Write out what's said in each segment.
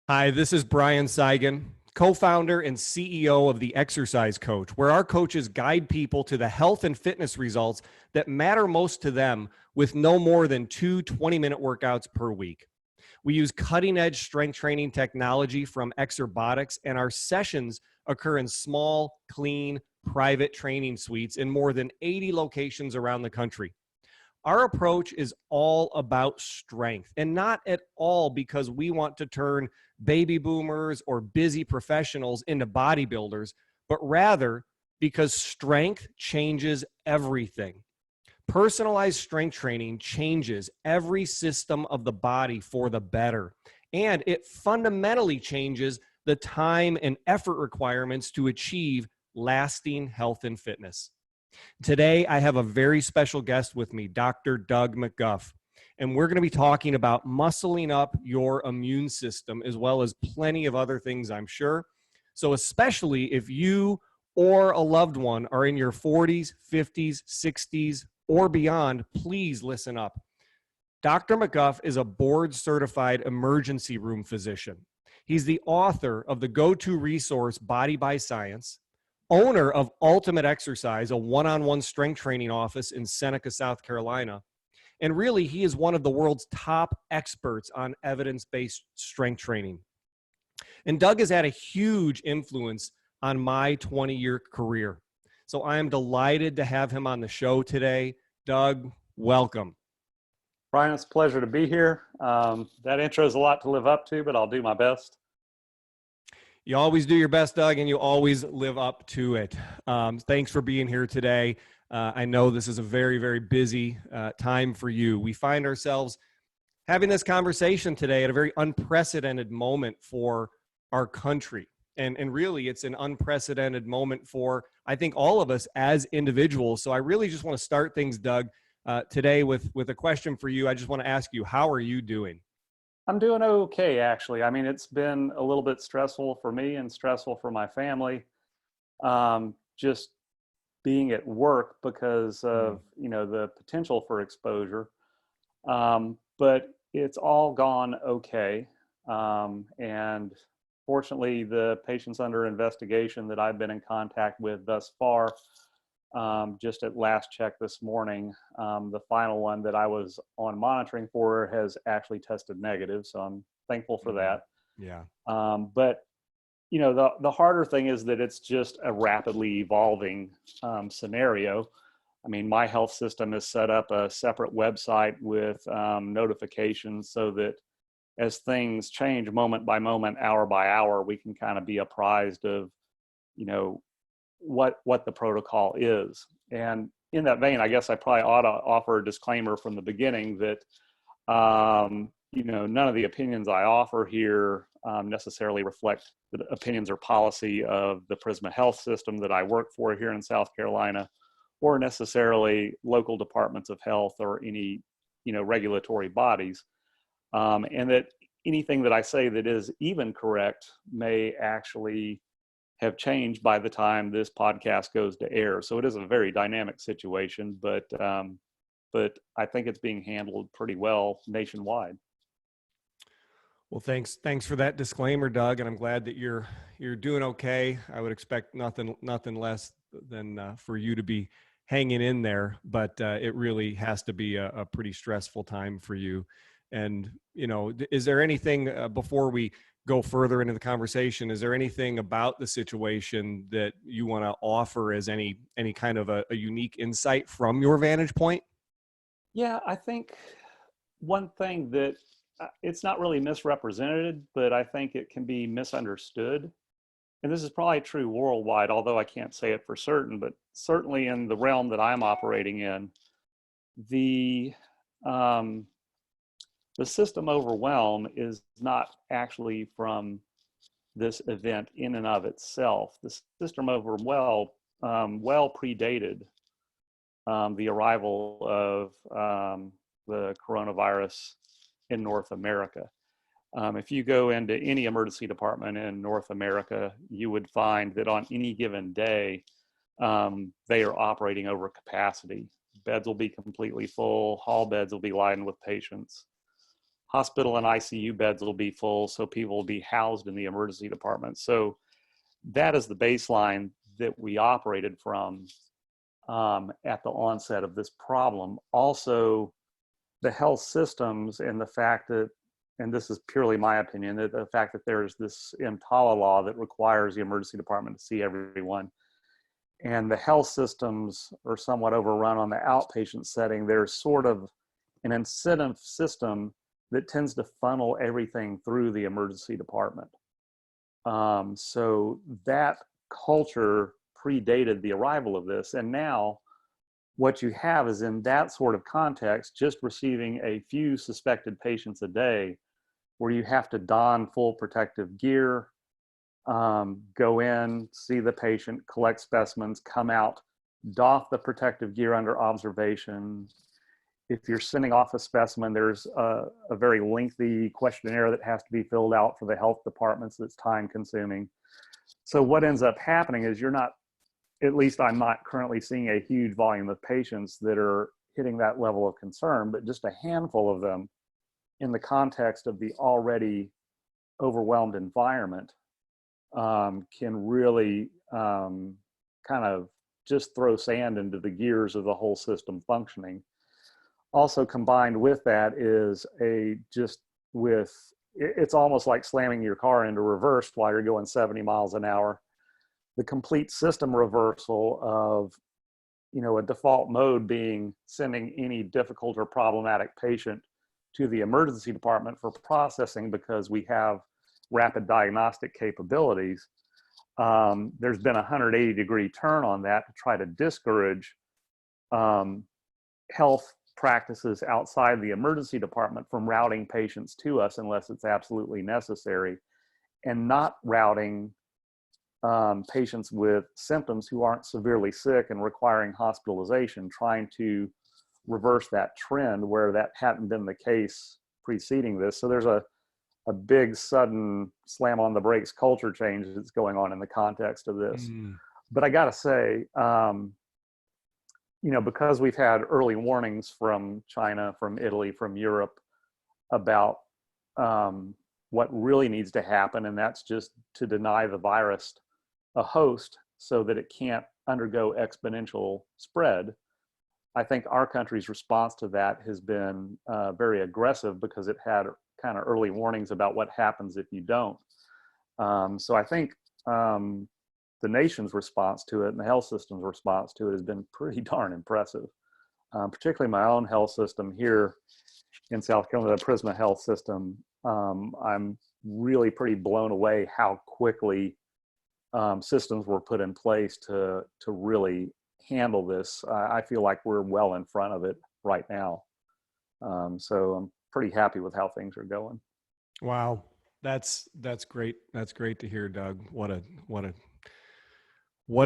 Hi, this is Brian Cygan, co-founder and CEO of The Exercise Coach, where our coaches guide people to the health and fitness results that matter most to them with no more than 20-minute workouts per week. We use cutting-edge strength training technology from Exerbotics, and our sessions occur in small, clean, private training suites in more than 80 locations around the country. Our approach is all about strength, and not at all because we want to turn baby boomers or busy professionals into bodybuilders, but rather because strength changes everything. Personalized strength training changes every system of the body for the better, and it fundamentally changes the time and effort requirements to achieve lasting health and fitness. Today, I have a very special guest with me, Dr. Doug McGuff, and we're going to be talking about muscling up your immune system as well as plenty of other things, I'm sure. So especially if you or a loved one are in your 40s, 50s, 60s, or beyond, please listen up. Dr. McGuff is a board-certified emergency room physician. He's the author of the go-to resource, Body by Science, owner of Ultimate Exercise, a one-on-one strength training office in Seneca, South Carolina. And really, he is one of the world's top experts on evidence-based strength training. And Doug has had a huge influence on my 20-year career. So I am delighted to have him on the show today. Doug, welcome. Brian, it's a pleasure to be here. That intro is a lot to live up to, but I'll do my best. You always do your best, Doug, and you always live up to it. Thanks for being here today. I know this is a very, very busy time for you. We find ourselves having this conversation today at a very unprecedented moment for our country. And really, it's an unprecedented moment for, I think, all of us as individuals. So I really just want to start things, Doug, today with a question for you. I just want to ask you, how are you doing? I'm doing okay, actually. I mean, it's been a little bit stressful for me and stressful for my family, just being at work because of, the potential for exposure. But it's all gone okay. And fortunately, the patients under investigation that I've been in contact with thus far, just at last check this morning, the final one that I was on monitoring for has actually tested negative. So I'm thankful for that. Yeah. But the harder thing is that it's just a rapidly evolving scenario. I mean, my health system has set up a separate website with notifications so that as things change moment by moment, hour by hour, we can kind of be apprised of, what the protocol is. And in that vein, I guess I probably ought to offer a disclaimer from the beginning that, none of the opinions I offer here necessarily reflect the opinions or policy of the Prisma Health System that I work for here in South Carolina, or necessarily local departments of health or any, regulatory bodies. And that anything that I say that is even correct may actually have changed by the time this podcast goes to air. So it is a very dynamic situation, but I think it's being handled pretty well nationwide. Well, thanks for that disclaimer, Doug, and I'm glad that you're doing okay. I would expect nothing less than for you to be hanging in there, but it really has to be a pretty stressful time for you. And is there anything before we go further into the conversation, is there anything about the situation that you want to offer as any kind of a unique insight from your vantage point? Yeah, I think one thing that it's not really misrepresented, but I think it can be misunderstood. And this is probably true worldwide, although I can't say it for certain, but certainly in the realm that I'm operating in, the system overwhelm is not actually from this event in and of itself. The system overwhelm well predated the arrival of the coronavirus in North America. If you go into any emergency department in North America, you would find that on any given day, they are operating over capacity. Beds will be completely full, hall beds will be lined with patients. hospital and ICU beds will be full, so people will be housed in the emergency department. So that is the baseline that we operated from at the onset of this problem. Also, the health systems and the fact that, and this is purely my opinion, that the fact that there's this EMTALA law that requires the emergency department to see everyone, and the health systems are somewhat overrun on the outpatient setting. There's sort of an incentive system that tends to funnel everything through the emergency department. So that culture predated the arrival of this. And now what you have is, in that sort of context, just receiving a few suspected patients a day, where you have to don full protective gear, go in, see the patient, collect specimens, come out, doff the protective gear under observation. If you're sending off a specimen, there's a very lengthy questionnaire that has to be filled out for the health departments that's time consuming. So what ends up happening is, you're not, at least I'm not currently seeing a huge volume of patients that are hitting that level of concern, but just a handful of them in the context of the already overwhelmed environment can really kind of just throw sand into the gears of the whole system functioning. Also combined with that is it's almost like slamming your car into reverse while you're going 70 miles an hour. The complete system reversal of, a default mode being sending any difficult or problematic patient to the emergency department for processing because we have rapid diagnostic capabilities. There's been a 180-degree turn on that to try to discourage health practices outside the emergency department from routing patients to us unless it's absolutely necessary, and not routing patients with symptoms who aren't severely sick and requiring hospitalization, trying to reverse that trend where that hadn't been the case preceding this. So there's a big sudden slam on the brakes culture change that's going on in the context of this. But I gotta say, because we've had early warnings from China, from Italy, from Europe about what really needs to happen, and that's just to deny the virus a host so that it can't undergo exponential spread. I think our country's response to that has been very aggressive, because it had kind of early warnings about what happens if you don't. So I think the nation's response to it and the health system's response to it has been pretty darn impressive. Particularly my own health system here in South Carolina, the Prisma Health System. I'm really pretty blown away how quickly systems were put in place to really handle this. I feel like we're well in front of it right now. So I'm pretty happy with how things are going. Wow. That's great. That's great to hear, Doug. What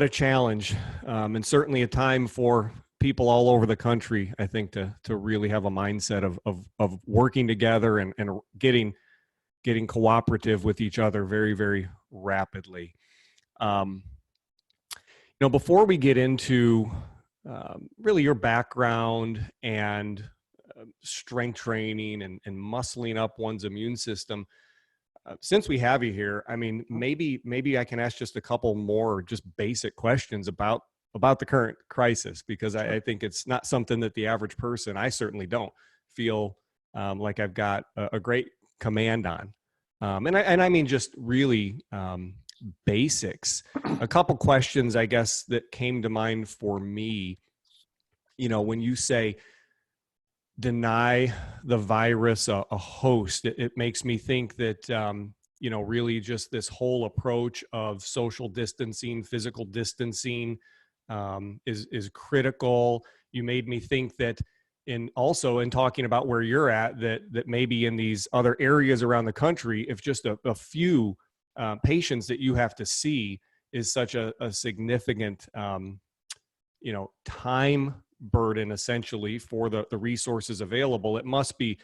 a challenge. And certainly a time for people all over the country, I think, to really have a mindset of working together and getting cooperative with each other very, very rapidly. Before we get into really your background and strength training and muscling up one's immune system, since we have you here, I mean, maybe I can ask just a couple more just basic questions about the current crisis, because I think it's not something that the average person, I certainly don't feel like I've got a great command on. And I mean, just really basics. A couple questions, I guess, that came to mind for me, when you say deny the virus a host, it makes me think that, really just this whole approach of social distancing, physical distancing is critical. You made me think that in talking about where you're at, that maybe in these other areas around the country, if just a few patients that you have to see is such a significant, time burden essentially for the resources available, it must be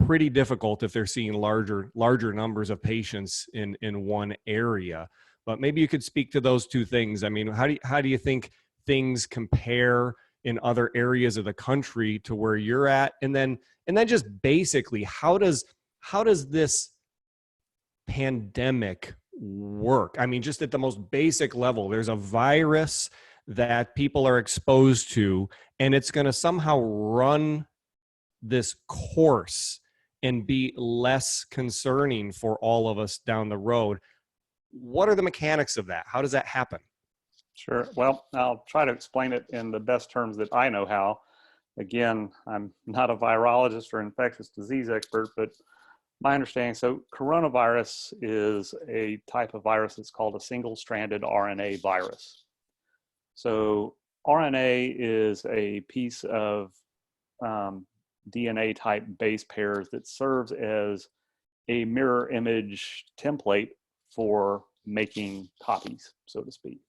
pretty difficult if they're seeing larger numbers of patients in one area. But maybe you could speak to those two things. I mean, how do you think things compare in other areas of the country to where you're at? And then just basically, how does this pandemic work? I mean, just at the most basic level, there's a virus that people are exposed to, and it's going to somehow run this course and be less concerning for all of us down the road. What are the mechanics of that? How does that happen? Sure. Well, I'll try to explain it in the best terms that I know how. Again, I'm not a virologist or infectious disease expert, but my understanding, so coronavirus is a type of virus that's called a single-stranded RNA virus. So RNA is a piece of DNA type base pairs that serves as a mirror image template for making copies, so to speak.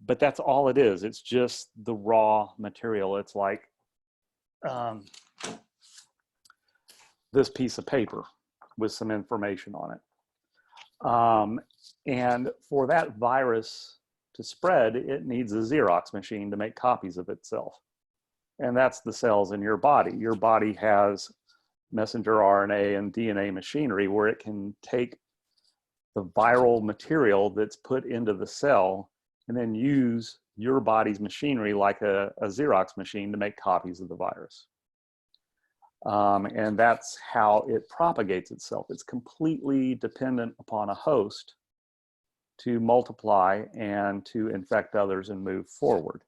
But that's all it is. It's just the raw material. It's like this piece of paper with some information on it. And for that virus to spread, it needs a Xerox machine to make copies of itself. And that's the cells in your body. Your body has messenger RNA and DNA machinery where it can take the viral material that's put into the cell and then use your body's machinery like a Xerox machine to make copies of the virus. And that's how it propagates itself. It's completely dependent upon a host to multiply and to infect others and move forward.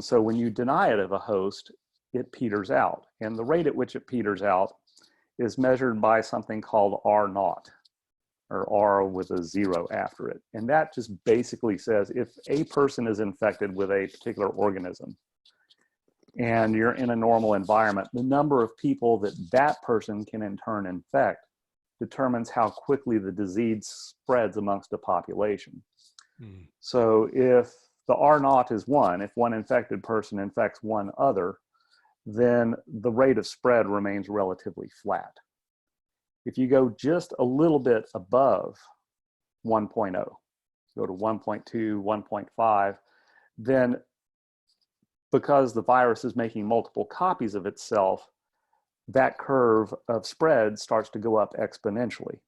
So when you deny it of a host, it peters out. And the rate at which it peters out is measured by something called R naught, or R with a 0 after it. And that just basically says if a person is infected with a particular organism and you're in a normal environment, the number of people that that person can in turn infect determines how quickly the disease spreads amongst a population. So if the R naught is 1, if one infected person infects one other, then the rate of spread remains relatively flat. If you go just a little bit above 1.0, go to 1.2, 1.5, then because the virus is making multiple copies of itself, that curve of spread starts to go up exponentially.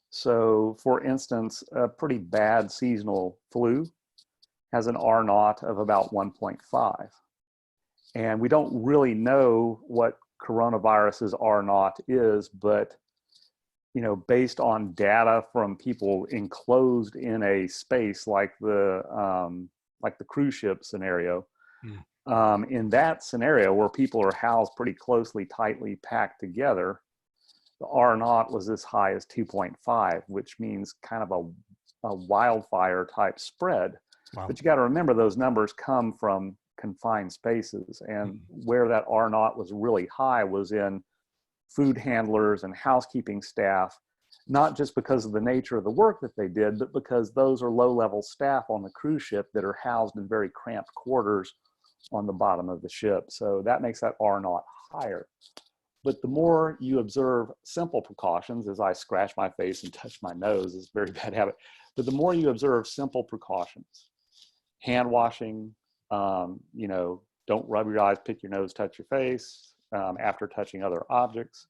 So for instance, a pretty bad seasonal flu has an R naught of about 1.5. And we don't really know what coronavirus's R naught is, but based on data from people enclosed in a space like the cruise ship scenario, in that scenario where people are housed pretty closely, tightly packed together, the R naught was as high as 2.5, which means kind of a wildfire type spread. Wow. But you got to remember those numbers come from confined spaces, and where that R naught was really high was in food handlers and housekeeping staff, not just because of the nature of the work that they did, but because those are low-level staff on the cruise ship that are housed in very cramped quarters on the bottom of the ship. So that makes that R naught higher. But the more you observe simple precautions, as I scratch my face and touch my nose, is a very bad habit, but the more you observe simple precautions, hand washing, don't rub your eyes, pick your nose, touch your face after touching other objects,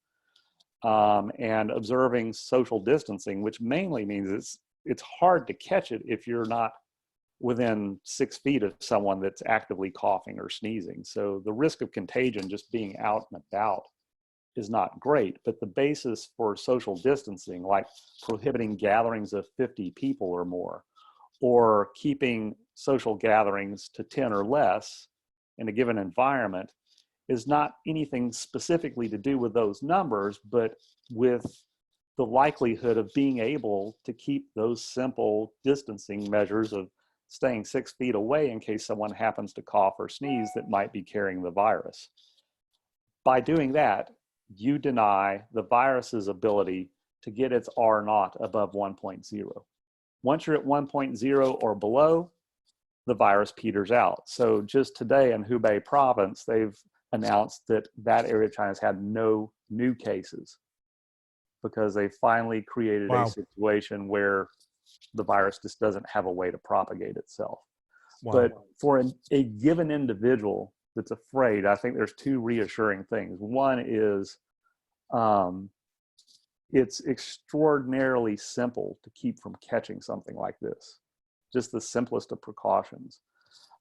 and observing social distancing, which mainly means it's hard to catch it if you're not within 6 feet of someone that's actively coughing or sneezing. So the risk of contagion just being out and about is not great, but the basis for social distancing, like prohibiting gatherings of 50 people or more, or keeping social gatherings to 10 or less in a given environment, is not anything specifically to do with those numbers, but with the likelihood of being able to keep those simple distancing measures of staying 6 feet away in case someone happens to cough or sneeze that might be carrying the virus. By doing that, you deny the virus's ability to get its R naught above 1.0. Once you're at 1.0 or below, the virus peters out. So just today in Hubei province, they've announced that that area of China has had no new cases because they finally created a situation where the virus just doesn't have a way to propagate itself. Wow. But for a given individual that's afraid, I think there's two reassuring things. One is it's extraordinarily simple to keep from catching something like this, just the simplest of precautions.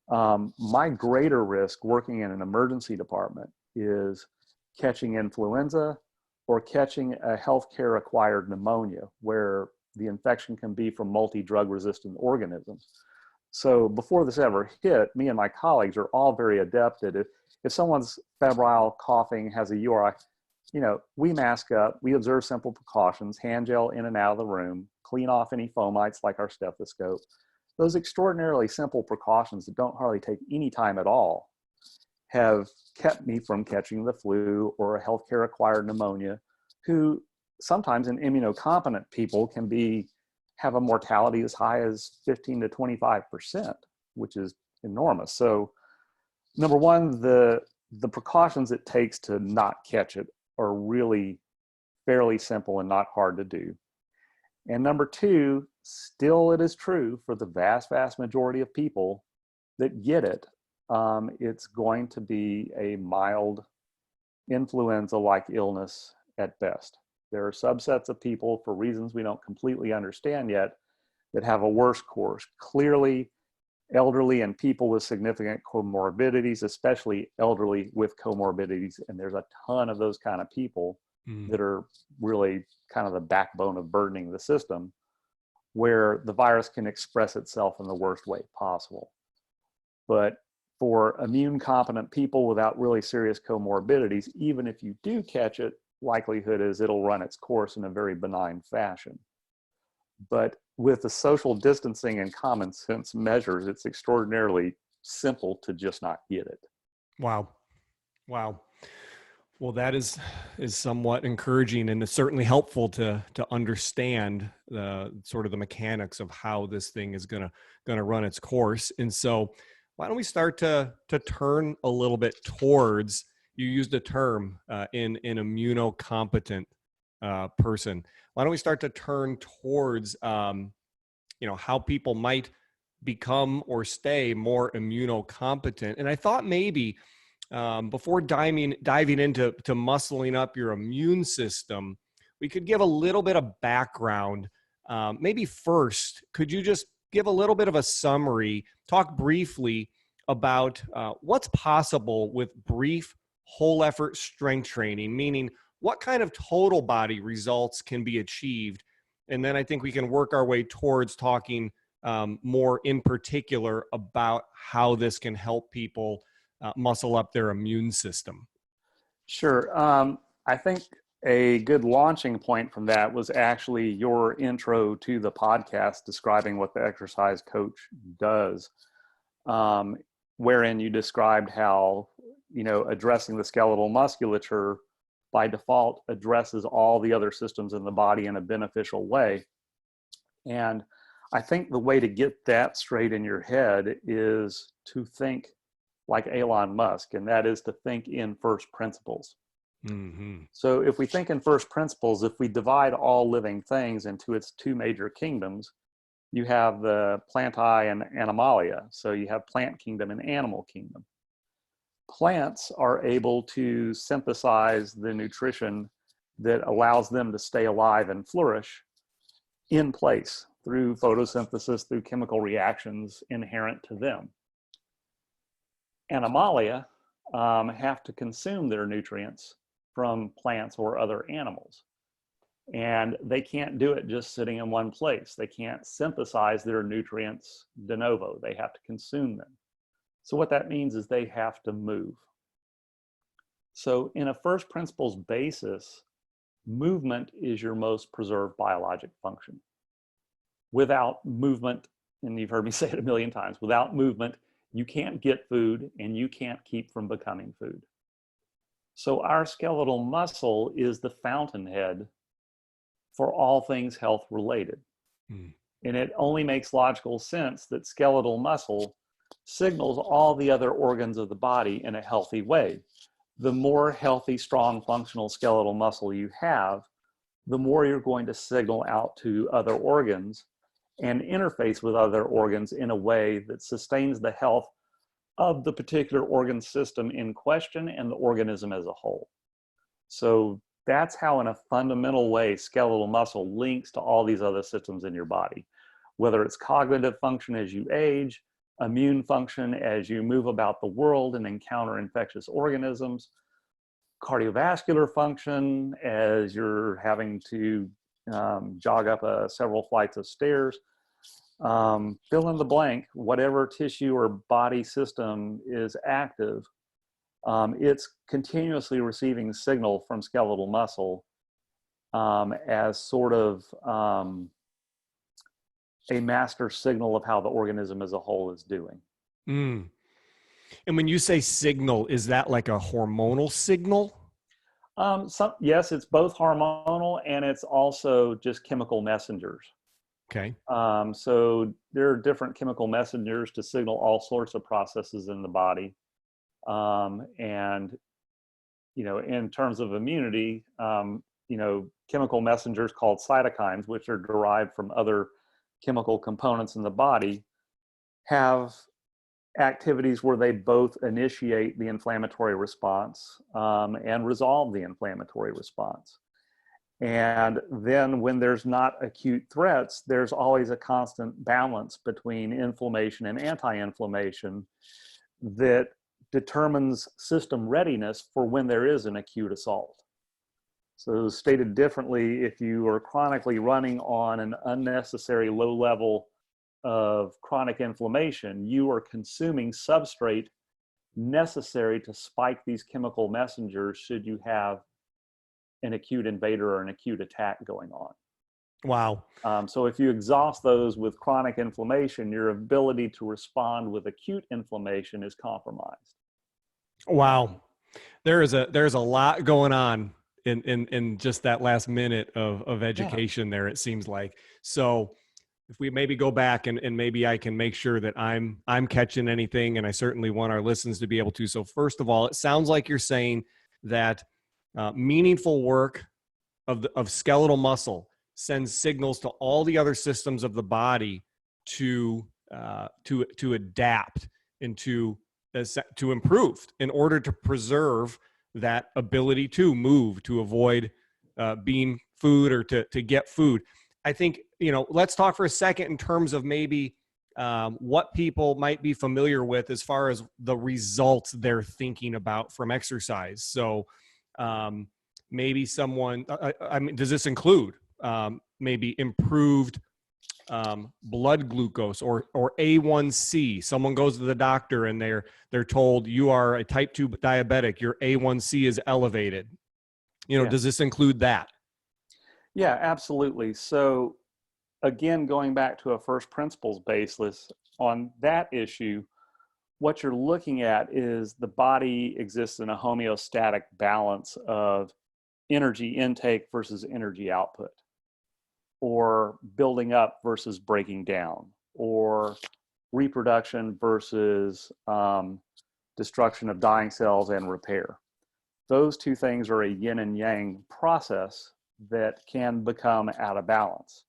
My greater risk working in an emergency department is catching influenza or catching a healthcare acquired pneumonia, where the infection can be from multi-drug resistant organisms. So before this ever hit, me and my colleagues are all very adept at it. If someone's febrile, coughing, has a URI, we mask up, we observe simple precautions, hand gel in and out of the room, clean off any fomites like our stethoscope. Those extraordinarily simple precautions that don't hardly take any time at all have kept me from catching the flu or a healthcare acquired pneumonia, who sometimes in immunocompetent people can have a mortality as high as 15 to 25%, which is enormous. So number one, the precautions it takes to not catch it are really fairly simple and not hard to do. And number two, still it is true for the vast, vast majority of people that get it, it's going to be a mild influenza-like illness at best. There are subsets of people, for reasons we don't completely understand yet, that have a worse course. Clearly, elderly and people with significant comorbidities, especially elderly with comorbidities, and there's a ton of those kind of people that are really kind of the backbone of burdening the system, where the virus can express itself in the worst way possible. But for immune competent people without really serious comorbidities, even if you do catch it, likelihood is it'll run its course in a very benign fashion. But with the social distancing and common sense measures, it's extraordinarily simple to just not get it. Wow. Well, that is somewhat encouraging, and it's certainly helpful to understand the sort of the mechanics of how this thing is gonna run its course. And so, why don't we start to turn a little bit towards, you used a term in an immunocompetent person. Why don't we start to turn towards how people might become or stay more immunocompetent? And I thought maybe before diving into muscling up your immune system, we could give a little bit of background. Maybe first, could you just give a little bit of a summary, talk briefly about what's possible with brief whole effort strength training, meaning what kind of total body results can be achieved? And then I think we can work our way towards talking more in particular about how this can help people muscle up their immune system. Sure. I think a good launching point from that was actually your intro to the podcast describing what the exercise coach does, wherein you described how, addressing the skeletal musculature by default addresses all the other systems in the body in a beneficial way. And I think the way to get that straight in your head is to think like Elon Musk, and that is to think in first principles. Mm-hmm. So if we think in first principles, if we divide all living things into its two major kingdoms, you have the plantae and animalia. So you have plant kingdom and animal kingdom. Plants are able to synthesize the nutrition that allows them to stay alive and flourish in place through photosynthesis, through chemical reactions inherent to them. Animalia have to consume their nutrients from plants or other animals. And they can't do it just sitting in one place. They can't synthesize their nutrients de novo. They have to consume them. So what that means is they have to move. So in a first principles basis, movement is your most preserved biologic function. Without movement, and you've heard me say it a million times, without movement, you can't get food and you can't keep from becoming food. So our skeletal muscle is the fountainhead for all things health related. And it only makes logical sense that skeletal muscle signals all the other organs of the body in a healthy way. The more healthy, strong, functional skeletal muscle you have, the more you're going to signal out to other organs and interface with other organs in a way that sustains the health of the particular organ system in question and the organism as a whole. So that's how, in a fundamental way, skeletal muscle links to all these other systems in your body, whether it's cognitive function as you age, immune function as you move about the world and encounter infectious organisms, cardiovascular function as you're having to jog up several flights of stairs. Fill in the blank, whatever tissue or body system is active, it's continuously receiving signal from skeletal muscle as sort of a master signal of how the organism as a whole is doing. Mm. And when you say signal, is that like a hormonal signal? Yes, it's both hormonal and it's also just chemical messengers. Okay. So there are different chemical messengers to signal all sorts of processes in the body. And, you know, in terms of immunity, you know, chemical messengers called cytokines, which are derived from other chemical components in the body, have activities where they both initiate the inflammatory response and resolve the inflammatory response. And then when there's not acute threats, there's always a constant balance between inflammation and anti-inflammation that determines system readiness for when there is an acute assault. So stated differently, if you are chronically running on an unnecessary low level of chronic inflammation, you are consuming substrate necessary to spike these chemical messengers should you have an acute invader or an acute attack going on. Wow. So if you exhaust those with chronic inflammation, your ability to respond with acute inflammation is compromised. Wow. There's a lot going on in just that last minute of education there, it seems like. So if we maybe go back and maybe I can make sure that I'm catching anything, and I certainly want our listeners to be able to. So first of all, it sounds like you're saying that meaningful work of skeletal muscle sends signals to all the other systems of the body to adapt and to improve in order to preserve that ability to move, to avoid being food or to get food. I think, you know, let's talk for a second in terms of maybe what people might be familiar with as far as the results they're thinking about from exercise. So maybe someone, I mean, does this include maybe improved blood glucose or A1C? Someone goes to the doctor and they're told you are a type 2 diabetic, your A1C is elevated. You know, Yeah. Does this include that? Yeah, absolutely. So again, going back to a first principles basis on that issue, what you're looking at is the body exists in a homeostatic balance of energy intake versus energy output, or building up versus breaking down, or reproduction versus destruction of dying cells and repair. Those two things are a yin and yang process that can become out of balance.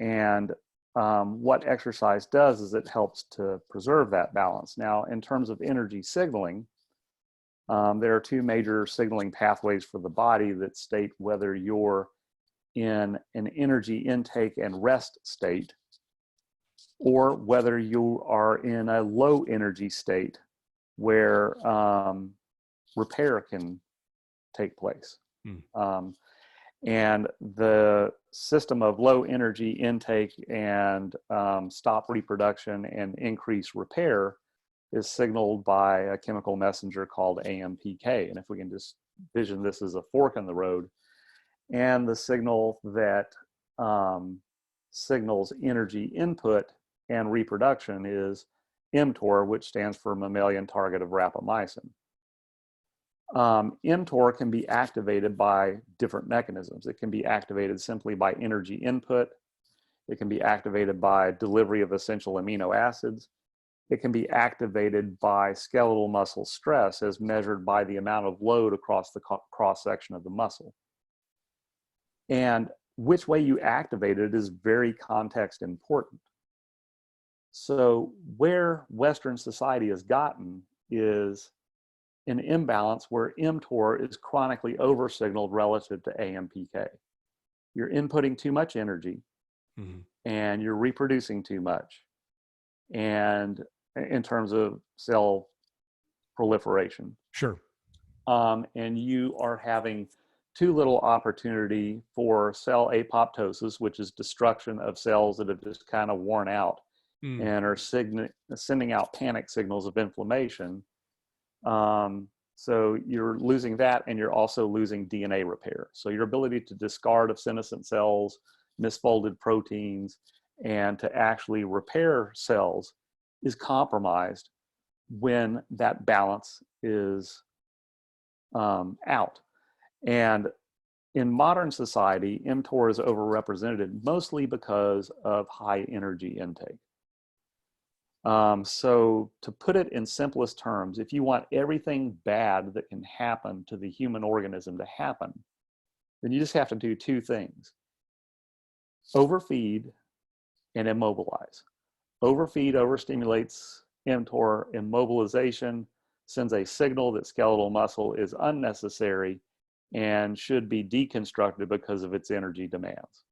And what exercise does is it helps to preserve that balance. Now, in terms of energy signaling, there are two major signaling pathways for the body that state whether you're in an energy intake and rest state or whether you are in a low energy state where repair can take place. And the system of low energy intake and stop reproduction and increase repair is signaled by a chemical messenger called AMPK. And if we can just vision this as a fork in the road, and the signal that signals energy input and reproduction is mTOR, which stands for mammalian target of rapamycin. mTOR can be activated by different mechanisms. It can be activated simply by energy input. It can be activated by delivery of essential amino acids. It can be activated by skeletal muscle stress as measured by the amount of load across the cross section of the muscle. And which way you activate it is very context important. So where Western society has gotten is an imbalance where mTOR is chronically oversignaled relative to AMPK. You're inputting too much energy, and you're reproducing too much, and in terms of cell proliferation. Sure. And you are having too little opportunity for cell apoptosis, which is destruction of cells that have just kind of worn out and are sending out panic signals of inflammation. So you're losing that, and you're also losing DNA repair. So your ability to discard of senescent cells, misfolded proteins, and to actually repair cells is compromised when that balance is out. And in modern society, mTOR is overrepresented mostly because of high energy intake. So to put it in simplest terms, if you want everything bad that can happen to the human organism to happen, then you just have to do two things: overfeed and immobilize. Overfeed overstimulates mTOR. Immobilization sends a signal that skeletal muscle is unnecessary and should be deconstructed because of its energy demands.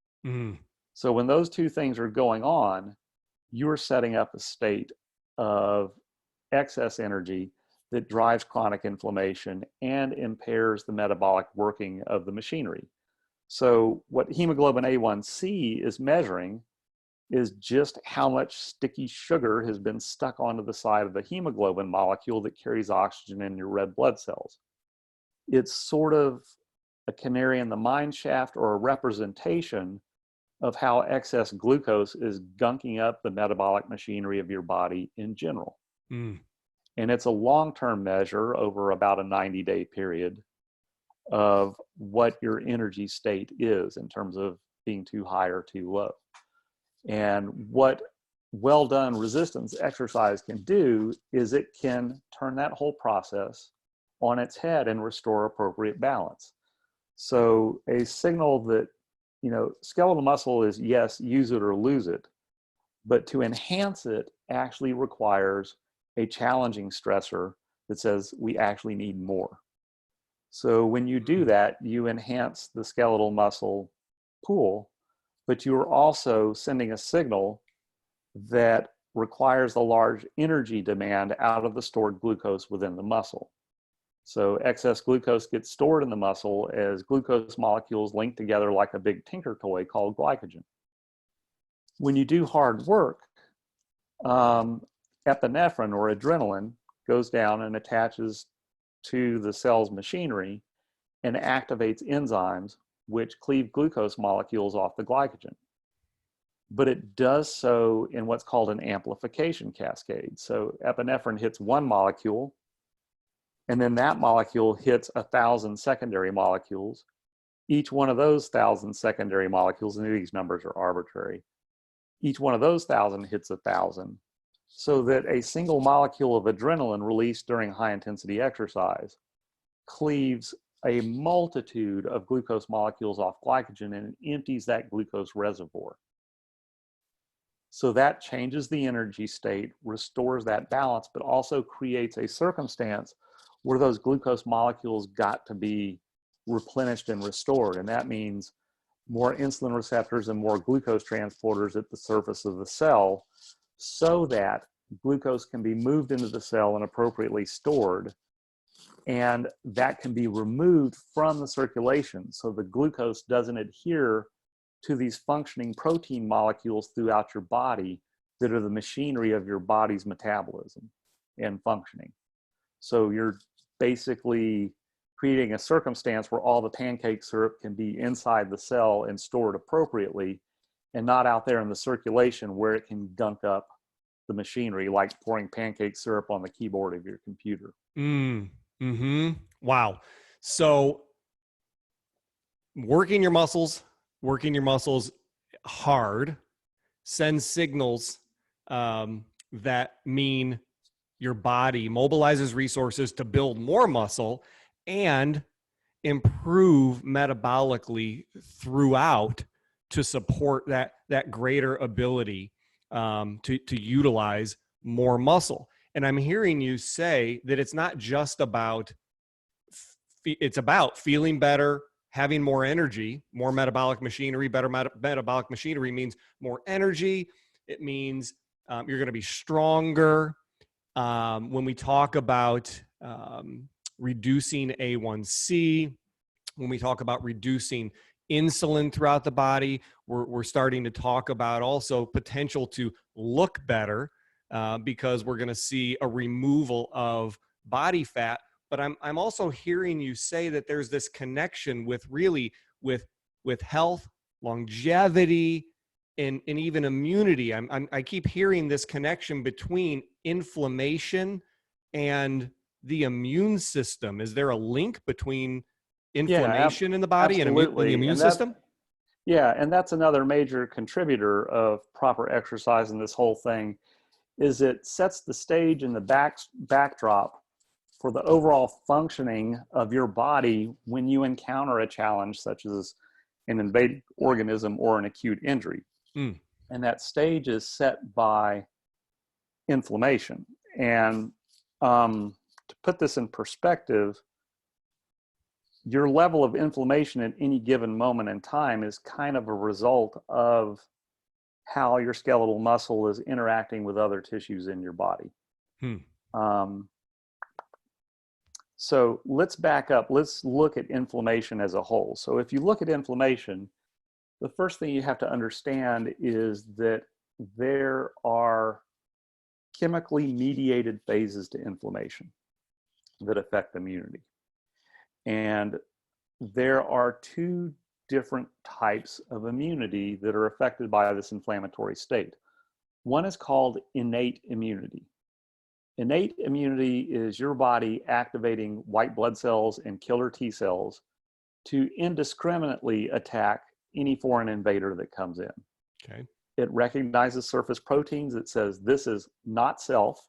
So when those two things are going on, you're setting up a state of excess energy that drives chronic inflammation and impairs the metabolic working of the machinery. So what hemoglobin A1C is measuring is just how much sticky sugar has been stuck onto the side of the hemoglobin molecule that carries oxygen in your red blood cells. It's sort of a canary in the mine shaft, or a representation of how excess glucose is gunking up the metabolic machinery of your body in general. And it's a long-term measure over about a 90-day period of what your energy state is in terms of being too high or too low. And what well-done resistance exercise can do is it can turn that whole process on its head and restore appropriate balance. So a signal that, skeletal muscle is, yes, use it or lose it, but to enhance it actually requires a challenging stressor that says we actually need more. So when you do that, you enhance the skeletal muscle pool, but you are also sending a signal that requires a large energy demand out of the stored glucose within the muscle. So excess glucose gets stored in the muscle as glucose molecules link together like a big tinker toy called glycogen. When you do hard work, epinephrine or adrenaline goes down and attaches to the cell's machinery and activates enzymes which cleave glucose molecules off the glycogen. But it does so in what's called an amplification cascade. So epinephrine hits one molecule, and then that molecule hits 1,000 secondary molecules. Each one of those 1,000 secondary molecules, and these numbers are arbitrary, each one of those 1,000 hits 1,000, so that a single molecule of adrenaline released during high intensity exercise cleaves a multitude of glucose molecules off glycogen and empties that glucose reservoir. So that changes the energy state, restores that balance, but also creates a circumstance where those glucose molecules got to be replenished and restored. And that means more insulin receptors and more glucose transporters at the surface of the cell, so that glucose can be moved into the cell and appropriately stored. And that can be removed from the circulation, so the glucose doesn't adhere to these functioning protein molecules throughout your body that are the machinery of your body's metabolism and functioning. So you're basically creating a circumstance where all the pancake syrup can be inside the cell and stored appropriately, and not out there in the circulation where it can gunk up the machinery, like pouring pancake syrup on the keyboard of your computer. Wow. So working your muscles hard sends signals that mean your body mobilizes resources to build more muscle and improve metabolically throughout to support that greater ability to utilize more muscle. And I'm hearing you say that it's not just about, it's about feeling better, having more energy, more metabolic machinery. Better metabolic machinery means more energy. It means you're going to be stronger. When we talk about reducing A1C, when we talk about reducing insulin throughout the body, we're starting to talk about also potential to look better because we're going to see a removal of body fat. But I'm also hearing you say that there's this connection with really with health, longevity, and even immunity. I keep hearing this connection between inflammation and the immune system. Is there a link between inflammation in the body and the immune system? Yeah, and that's another major contributor of proper exercise in this whole thing, is it sets the stage and the backdrop for the overall functioning of your body when you encounter a challenge such as an invaded organism or an acute injury. And that stage is set by inflammation. And to put this in perspective, your level of inflammation at any given moment in time is kind of a result of how your skeletal muscle is interacting with other tissues in your body. So let's back up. Let's look at inflammation as a whole. So if you look at inflammation, the first thing you have to understand is that there are chemically mediated phases to inflammation that affect immunity. And there are two different types of immunity that are affected by this inflammatory state. One is called innate immunity. Innate immunity is your body activating white blood cells and killer T cells to indiscriminately attack any foreign invader that comes in. Okay. It recognizes surface proteins. It says, this is not self.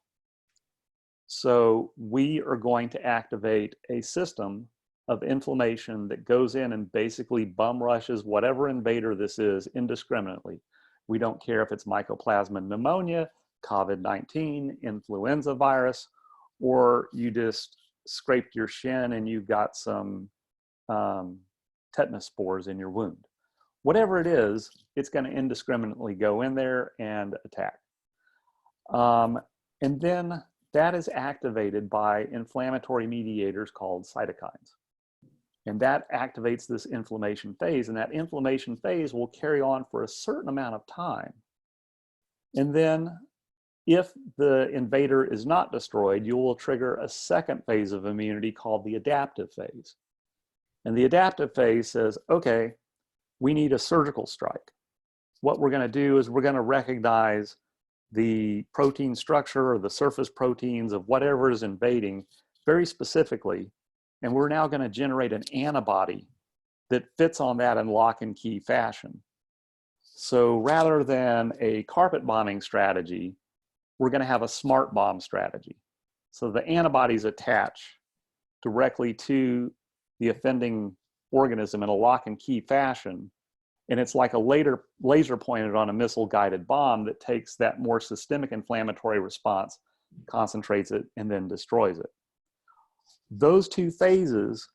So we are going to activate a system of inflammation that goes in and basically bum rushes whatever invader this is indiscriminately. We don't care if it's Mycoplasma pneumonia, COVID-19, influenza virus, or you just scraped your shin and you've got some tetanus spores in your wound. Whatever it is, it's going to indiscriminately go in there and attack. And then that is activated by inflammatory mediators called cytokines. And that activates this inflammation phase. And that inflammation phase will carry on for a certain amount of time. And then if the invader is not destroyed, you will trigger a second phase of immunity called the adaptive phase. And the adaptive phase says, okay, we need a surgical strike. What we're going to do is we're going to recognize the protein structure or the surface proteins of whatever is invading very specifically. And we're now going to generate an antibody that fits on that in lock and key fashion. So rather than a carpet bombing strategy, we're going to have a smart bomb strategy. So the antibodies attach directly to the offending organism in a lock and key fashion. And it's like a laser pointed on a missile guided bomb that takes that more systemic inflammatory response, concentrates it, and then destroys it. Those two phases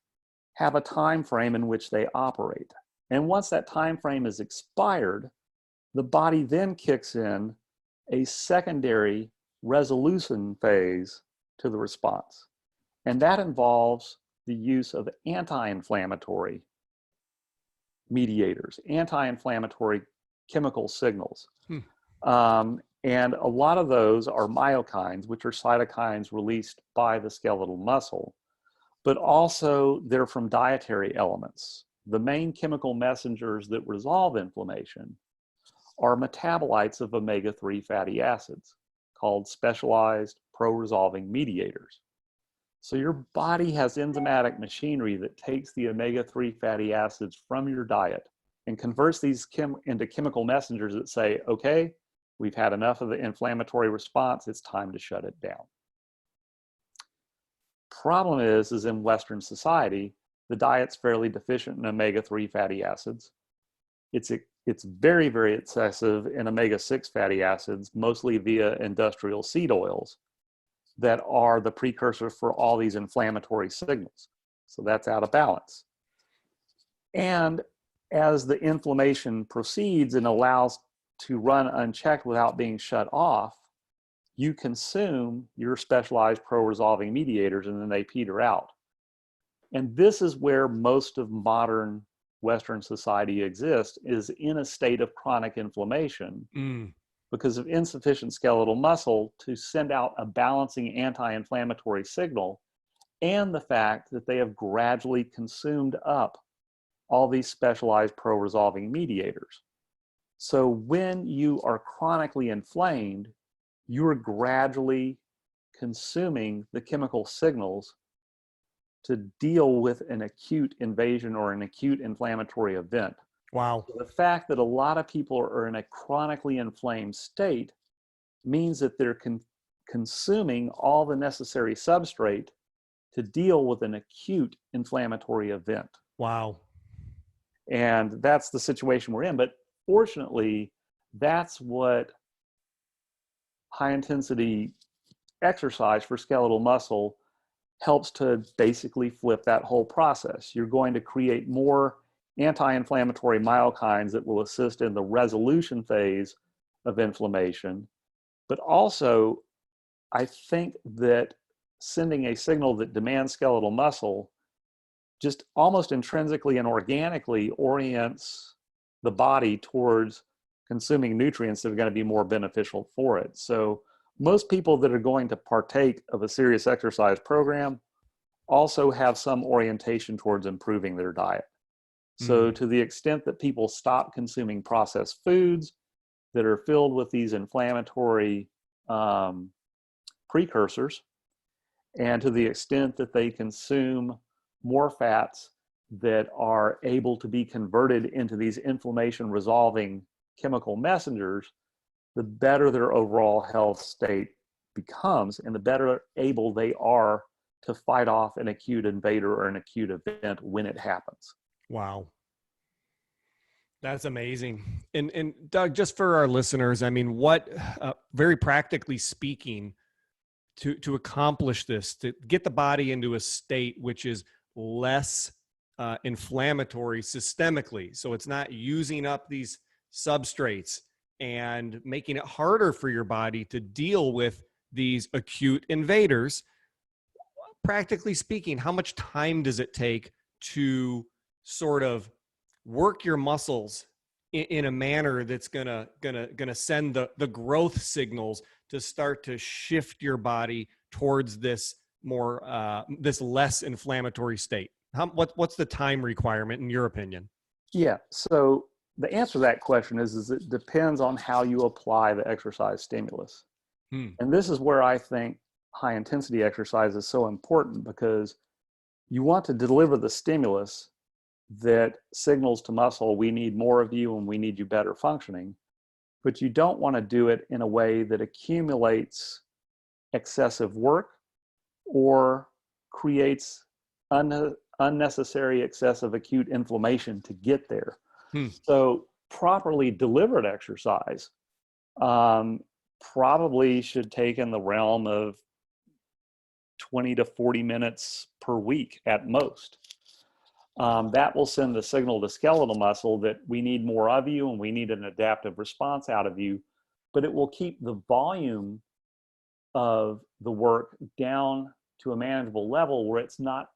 have a time frame in which they operate. And once that time frame is expired, the body then kicks in a secondary resolution phase to the response. And that involves the use of anti-inflammatory mediators, anti-inflammatory chemical signals. And a lot of those are myokines, which are cytokines released by the skeletal muscle, but also they're from dietary elements. The main chemical messengers that resolve inflammation are metabolites of omega-3 fatty acids called specialized pro-resolving mediators. So your body has enzymatic machinery that takes the omega-3 fatty acids from your diet and converts these into chemical messengers that say, okay, we've had enough of the inflammatory response, it's time to shut it down. Problem is in Western society, the diet's fairly deficient in omega-3 fatty acids. It's it's very, very excessive in omega-6 fatty acids, mostly via industrial seed oils, that are the precursor for all these inflammatory signals. So that's out of balance. And as the inflammation proceeds and allows to run unchecked without being shut off, you consume your specialized pro-resolving mediators and then they peter out. And this is where most of modern Western society exists, is in a state of chronic inflammation because of insufficient skeletal muscle to send out a balancing anti-inflammatory signal, and the fact that they have gradually consumed up all these specialized pro-resolving mediators. So when you are chronically inflamed, you are gradually consuming the chemical signals to deal with an acute invasion or an acute inflammatory event. Wow. So the fact that a lot of people are in a chronically inflamed state means that they're consuming all the necessary substrate to deal with an acute inflammatory event. Wow. And that's the situation we're in. But fortunately, that's what high intensity exercise for skeletal muscle helps to basically flip that whole process. You're going to create more anti-inflammatory myokines that will assist in the resolution phase of inflammation. But also, I think that sending a signal that demands skeletal muscle just almost intrinsically and organically orients the body towards consuming nutrients that are going to be more beneficial for it. So most people that are going to partake of a serious exercise program also have some orientation towards improving their diet. So to the extent that people stop consuming processed foods that are filled with these inflammatory precursors, and to the extent that they consume more fats that are able to be converted into these inflammation resolving chemical messengers, the better their overall health state becomes and the better able they are to fight off an acute invader or an acute event when it happens. Wow. That's amazing. And Doug, just for our listeners, I mean, what, very practically speaking, to accomplish this, to get the body into a state which is less inflammatory systemically, so it's not using up these substrates and making it harder for your body to deal with these acute invaders. Practically speaking, how much time does it take to sort of work your muscles in a manner that's gonna send the growth signals to start to shift your body towards this more this less inflammatory state? What's the time requirement in your opinion? Yeah, so the answer to that question is it depends on how you apply the exercise stimulus. And this is where I think high intensity exercise is so important, because you want to deliver the stimulus that signals to muscle, we need more of you and we need you better functioning, but you don't want to do it in a way that accumulates excessive work or creates unnecessary excessive acute inflammation to get there. So properly delivered exercise probably should take in the realm of 20 to 40 minutes per week at most. That will send the signal to skeletal muscle that we need more of you and we need an adaptive response out of you, but it will keep the volume of the work down to a manageable level where it's not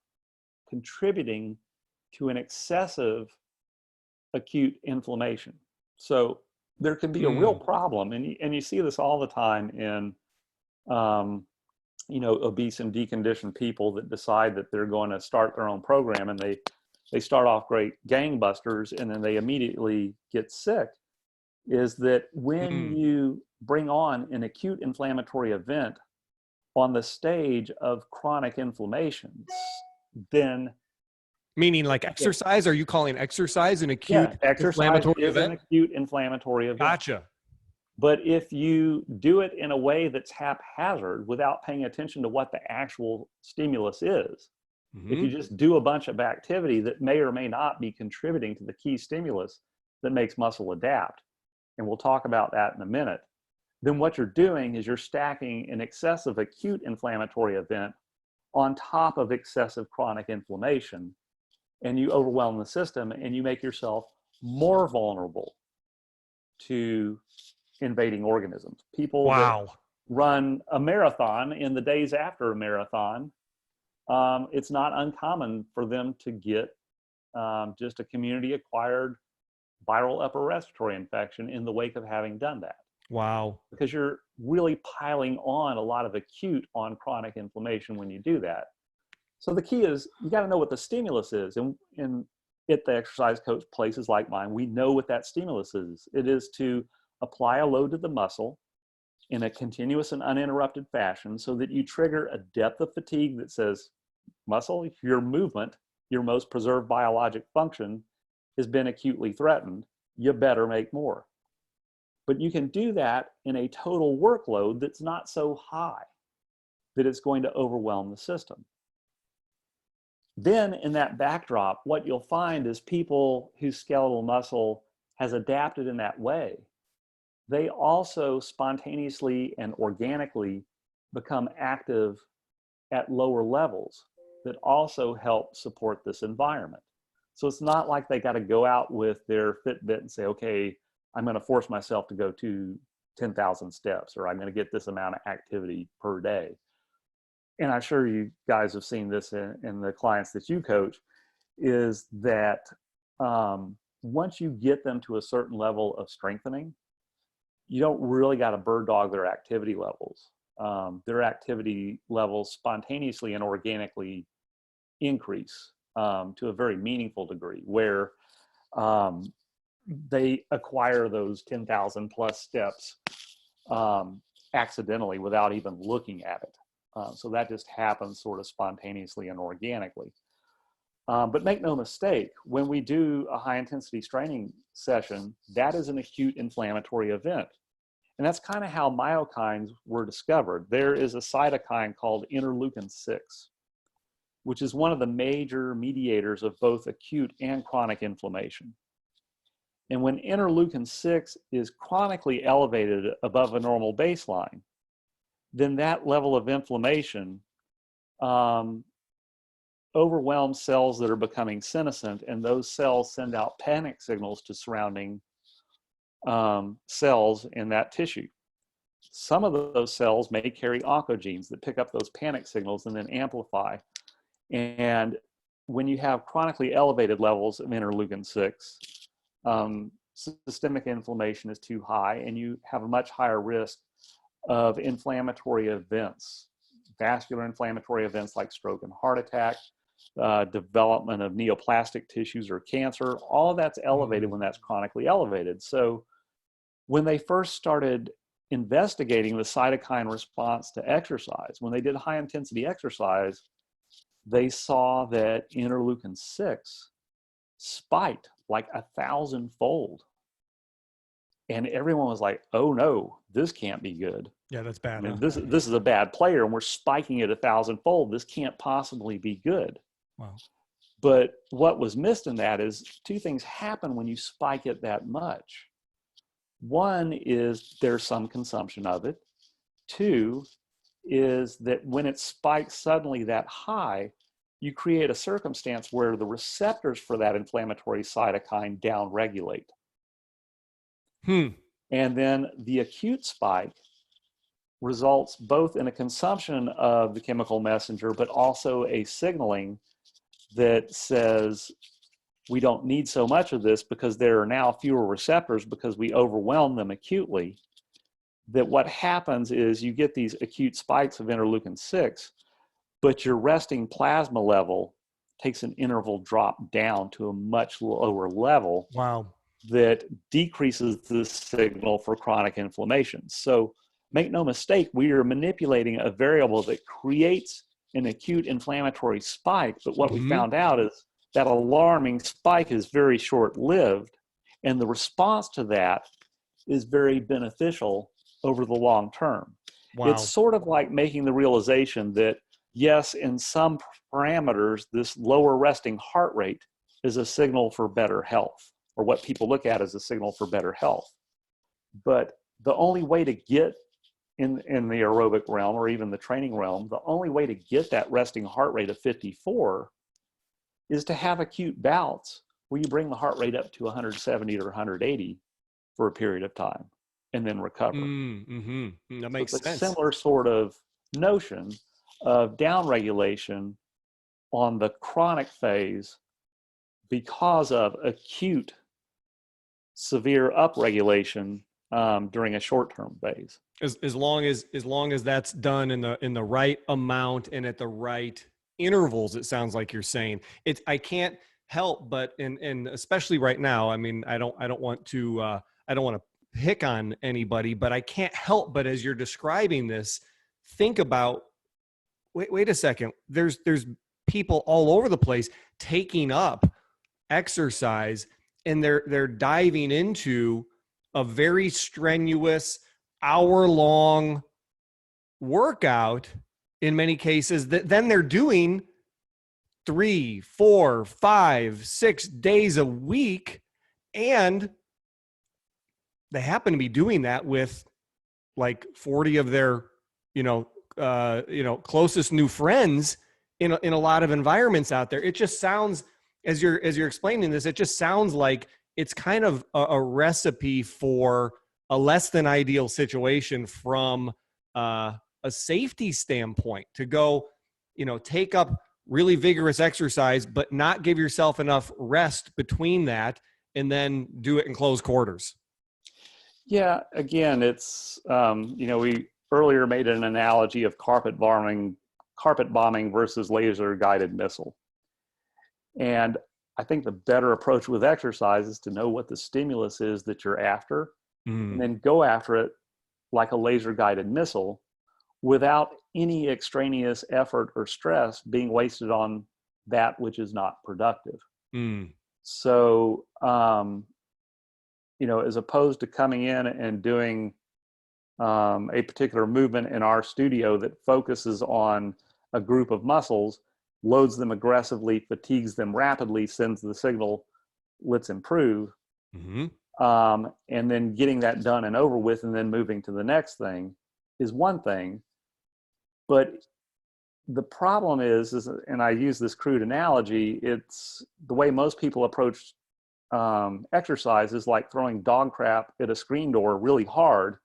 contributing to an excessive acute inflammation. So there can be a real problem, and you see this all the time in obese and deconditioned people that decide that they're going to start their own program, and they start off great gangbusters and then they immediately get sick. Is that when you bring on an acute inflammatory event on the stage of chronic inflammations, then meaning like exercise? Are you calling exercise an acute inflammatory event? An acute inflammatory event. Gotcha. But if you do it in a way that's haphazard without paying attention to what the actual stimulus is, if you just do a bunch of activity that may or may not be contributing to the key stimulus, that makes muscle adapt, and we'll talk about that in a minute, then what you're doing is you're stacking an excessive acute inflammatory event on top of excessive chronic inflammation, and you overwhelm the system and you make yourself more vulnerable to invading organisms. People that run a marathon in the days after a marathon, it's not uncommon for them to get just a community acquired viral upper respiratory infection in the wake of having done that. Wow. Because you're really piling on a lot of acute on chronic inflammation when you do that. So the key is you got to know what the stimulus is. And at the exercise coach places like mine, we know what that stimulus is. It is to apply a load to the muscle in a continuous and uninterrupted fashion so that you trigger a depth of fatigue that says, muscle, your movement, your most preserved biologic function has been acutely threatened. You better make more. But you can do that in a total workload that's not so high that it's going to overwhelm the system. Then in that backdrop, what you'll find is people whose skeletal muscle has adapted in that way, they also spontaneously and organically become active at lower levels that also help support this environment. So it's not like they got to go out with their Fitbit and say, okay, I'm going to force myself to go to 10,000 steps, or I'm going to get this amount of activity per day. And I'm sure you guys have seen this in the clients that you coach, is that once you get them to a certain level of strengthening, you don't really got to bird dog their activity levels. Their activity levels spontaneously and organically increase to a very meaningful degree, where they acquire those 10,000 plus steps accidentally without even looking at it. So that just happens sort of spontaneously and organically. But make no mistake, when we do a high intensity straining session, that is an acute inflammatory event. And that's kind of how myokines were discovered. There is a cytokine called Interleukin 6, which is one of the major mediators of both acute and chronic inflammation. And when interleukin 6 is chronically elevated above a normal baseline, then that level of inflammation overwhelms cells that are becoming senescent, and those cells send out panic signals to surrounding cells in that tissue. Some of those cells may carry oncogenes that pick up those panic signals and then amplify. And when you have chronically elevated levels of interleukin 6, systemic inflammation is too high, and you have a much higher risk of inflammatory events, vascular inflammatory events like stroke and heart attack, development of neoplastic tissues or cancer. All of that's elevated when that's chronically elevated. So when they first started investigating the cytokine response to exercise, when they did high intensity exercise, they saw that interleukin 6 spiked like 1,000-fold. And everyone was like, oh no, this can't be good. Yeah, that's bad. I mean, this is a bad player, and we're spiking it 1,000-fold. This can't possibly be good. Wow. But what was missed in that is two things happen when you spike it that much. One is there's some consumption of it. Two is that when it spikes suddenly that high, you create a circumstance where the receptors for that inflammatory cytokine downregulate. And then the acute spike results both in a consumption of the chemical messenger, but also a signaling that says we don't need so much of this because there are now fewer receptors because we overwhelm them acutely. That what happens is you get these acute spikes of interleukin 6, but your resting plasma level takes an interval drop down to a much lower level. Wow. That decreases the signal for chronic inflammation. So make no mistake, we are manipulating a variable that creates an acute inflammatory spike, but what we found out is that alarming spike is very short-lived, and the response to that is very beneficial over the long term. Wow. It's sort of like making the realization that, yes, in some parameters, this lower resting heart rate is a signal for better health. or what people look at as a signal for better health. But the only way to get in the aerobic realm, or even the training realm, the only way to get that resting heart rate of 54 is to have acute bouts where you bring the heart rate up to 170 or 180 for a period of time and then recover. That makes it's a sense. similar sort of notion of downregulation on the chronic phase because of acute severe upregulation during a short-term phase. As long as that's done in the right amount and at the right intervals, it sounds like you're saying. I can't help but, and especially right now, I mean, I don't want to pick on anybody, but I can't help but, as you're describing this, think about, wait a second, there's people all over the place taking up exercise, and they're diving into a very strenuous hour-long workout in many cases that then they're doing 3, 4, 5, 6 days a week, and they happen to be doing that with like 40 of their closest new friends in a lot of environments out there. It just sounds, as you're explaining this, it just sounds like it's kind of a recipe for a less than ideal situation from a safety standpoint, to go, take up really vigorous exercise, but not give yourself enough rest between that, and then do it in close quarters. Yeah, again, it's, we earlier made an analogy of carpet bombing versus laser guided missile. And I think the better approach with exercise is to know what the stimulus is that you're after, and then go after it like a laser guided missile without any extraneous effort or stress being wasted on that which is not productive. So, as opposed to coming in and doing a particular movement in our studio that focuses on a group of muscles, loads them aggressively, fatigues them rapidly, sends the signal, let's improve. And then getting that done and over with, and then moving to the next thing is one thing. But the problem is, and I use this crude analogy, it's the way most people approach exercise is like throwing dog crap at a screen door really hard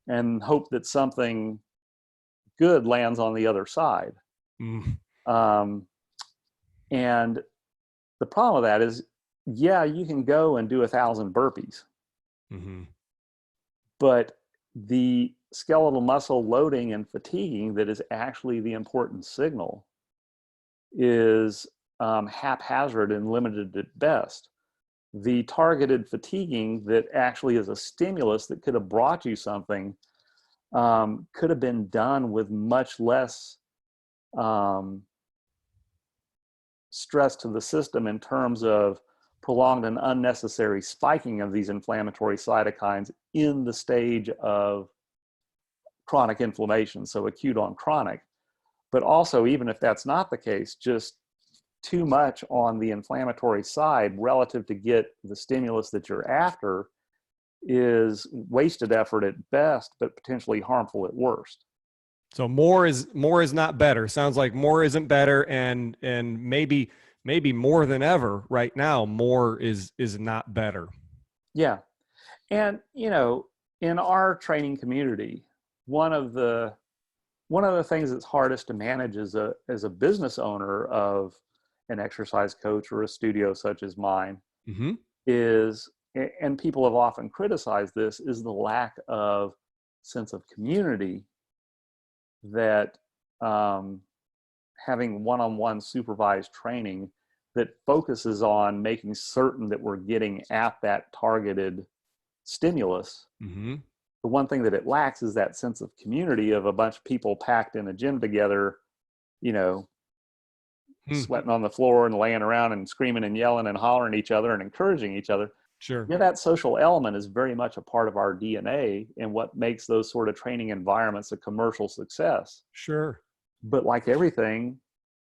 and hope that something good lands on the other side. And the problem with that is, yeah, you can go and do 1,000 burpees, but the skeletal muscle loading and fatiguing that is actually the important signal is haphazard and limited at best. The targeted fatiguing that actually is a stimulus that could have brought you something could have been done with much less stress to the system in terms of prolonged and unnecessary spiking of these inflammatory cytokines in the stage of chronic inflammation, so acute on chronic. But also, even if that's not the case, just too much on the inflammatory side relative to get the stimulus that you're after is wasted effort at best, but potentially harmful at worst. So more is not better. Sounds like more isn't better, and maybe more than ever right now, more is not better. Yeah. And in our training community, one of the things that's hardest to manage as a business owner of an exercise coach or a studio such as mine is, and people have often criticized this, is the lack of sense of community that having one-on-one supervised training that focuses on making certain that we're getting at that targeted stimulus. The one thing that it lacks is that sense of community of a bunch of people packed in a gym together, sweating on the floor and laying around and screaming and yelling and hollering at each other and encouraging each other. Sure. That social element is very much a part of our DNA and what makes those sort of training environments a commercial success. Sure. But like everything,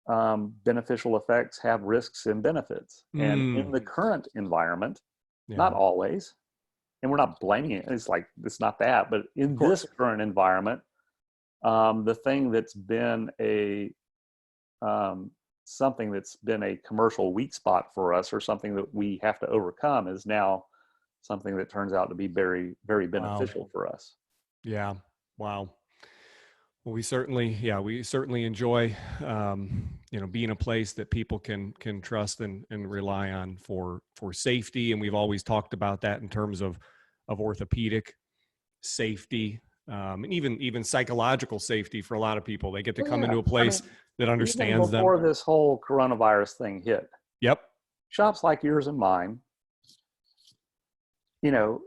beneficial effects have risks and benefits. And in the current environment, Not always. And we're not blaming it. It's like, it's not that, but in this current environment, the thing that's been something that's been a commercial weak spot for us, or something that we have to overcome, is now something that turns out to be very, very beneficial for us. Yeah. Wow. Well, we certainly enjoy, being a place that people can trust and rely on for safety. And we've always talked about that in terms of orthopedic safety, and even psychological safety for a lot of people. They get to come into a place that understands them. Before this whole coronavirus thing hit, yep, shops like yours and mine, the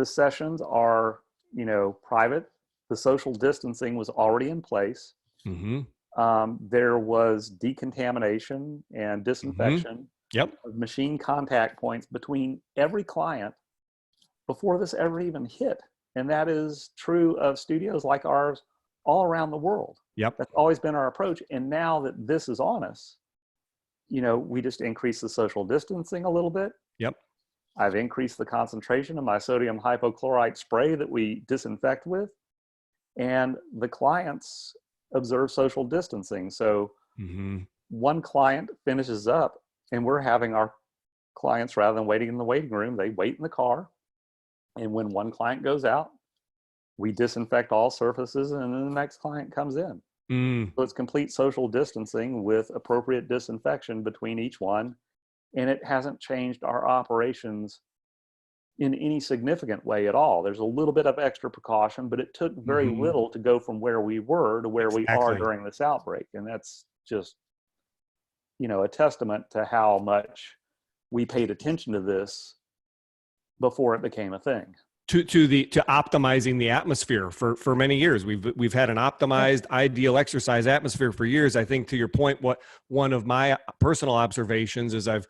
sessions are, private. The social distancing was already in place. Mm-hmm. There was decontamination and disinfection yep. of machine contact points between every client before this ever even hit. And that is true of studios like ours all around the world. Yep. That's always been our approach. And now that this is on us, we just increase the social distancing a little bit. Yep. I've increased the concentration of my sodium hypochlorite spray that we disinfect with. And the clients observe social distancing. So one client finishes up, and we're having our clients, rather than waiting in the waiting room, they wait in the car. And when one client goes out, we disinfect all surfaces, and then the next client comes in. So it's complete social distancing with appropriate disinfection between each one. And it hasn't changed our operations in any significant way at all. There's a little bit of extra precaution, but it took very little to go from where we were to where we are during this outbreak. And that's just, a testament to how much we paid attention to this before it became a thing. To optimizing the atmosphere for many years. We've had an optimized, ideal exercise atmosphere for years. I think, to your point, one of my personal observations as I've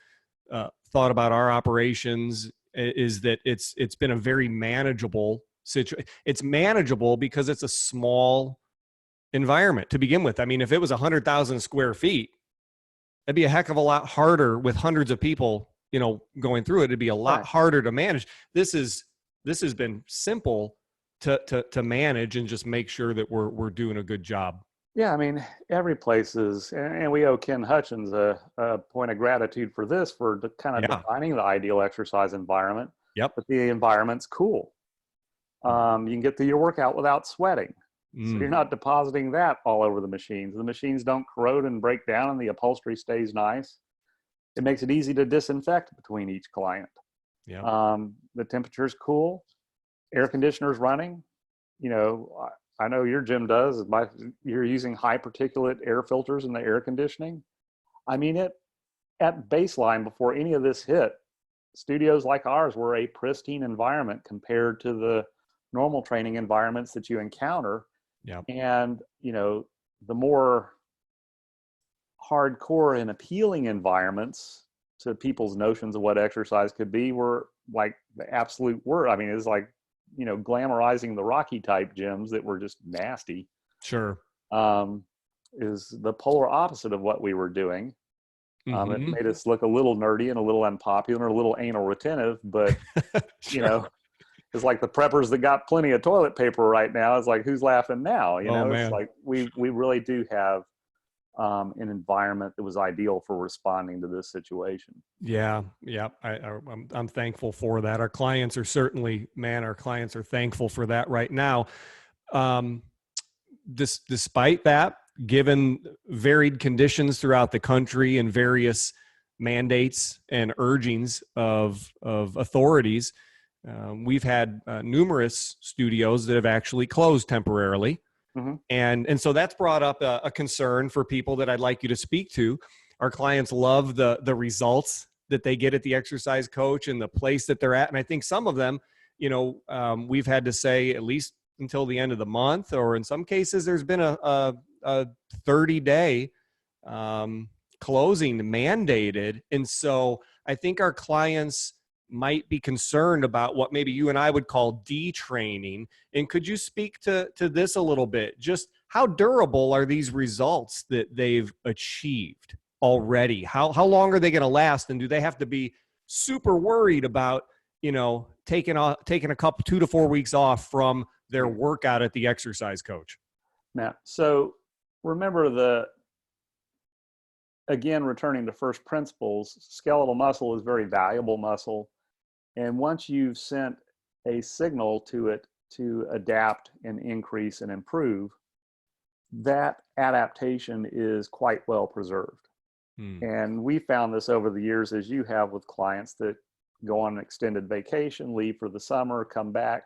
thought about our operations is that it's been a very manageable situation. It's manageable because it's a small environment to begin with. I mean, if it was 100,000 square feet, it'd be a heck of a lot harder with hundreds of people, going through it. It'd be a lot harder to manage. This has been simple to manage and just make sure that we're doing a good job. Yeah, I mean, every place is, and we owe Ken Hutchins a point of gratitude for this, for kind of defining the ideal exercise environment. Yep. But the environment's cool. You can get through your workout without sweating. So you're not depositing that all over the machines. The machines don't corrode and break down, and the upholstery stays nice. It makes it easy to disinfect between each client. Yeah. The temperature's cool. Air conditioner's running. I know your gym does. You're using high particulate air filters in the air conditioning. I mean, at baseline, before any of this hit, studios like ours were a pristine environment compared to the normal training environments that you encounter. Yeah. And, the more hardcore and appealing environments to people's notions of what exercise could be were like the absolute worst. I mean, it's like, glamorizing the Rocky type gyms that were just nasty. Sure. Is the polar opposite of what we were doing. It made us look a little nerdy and a little unpopular, a little anal retentive, but sure. It's like the preppers that got plenty of toilet paper right now. It's like, who's laughing now? Man. It's like we really do have an environment that was ideal for responding to this situation. Yeah. I'm thankful for that. Our clients are thankful for that right now. Despite that, given varied conditions throughout the country and various mandates and urgings of authorities, we've had numerous studios that have actually closed temporarily. And so that's brought up a concern for people that I'd like you to speak to. Our clients love the results that they get at the exercise coach and the place that they're at. And I think some of them, we've had to say at least until the end of the month, or in some cases there's been a 30-day closing mandated. And so I think our clients might be concerned about what maybe you and I would call detraining. And could you speak to this a little bit? Just how durable are these results that they've achieved already? How long are they going to last? And do they have to be super worried about, taking a couple 2 to 4 weeks off from their workout at the exercise coach. Now, so remember again, returning to first principles, skeletal muscle is very valuable muscle. And once you've sent a signal to it to adapt and increase and improve, that adaptation is quite well preserved. And we found this over the years, as you have with clients that go on an extended vacation, leave for the summer, come back.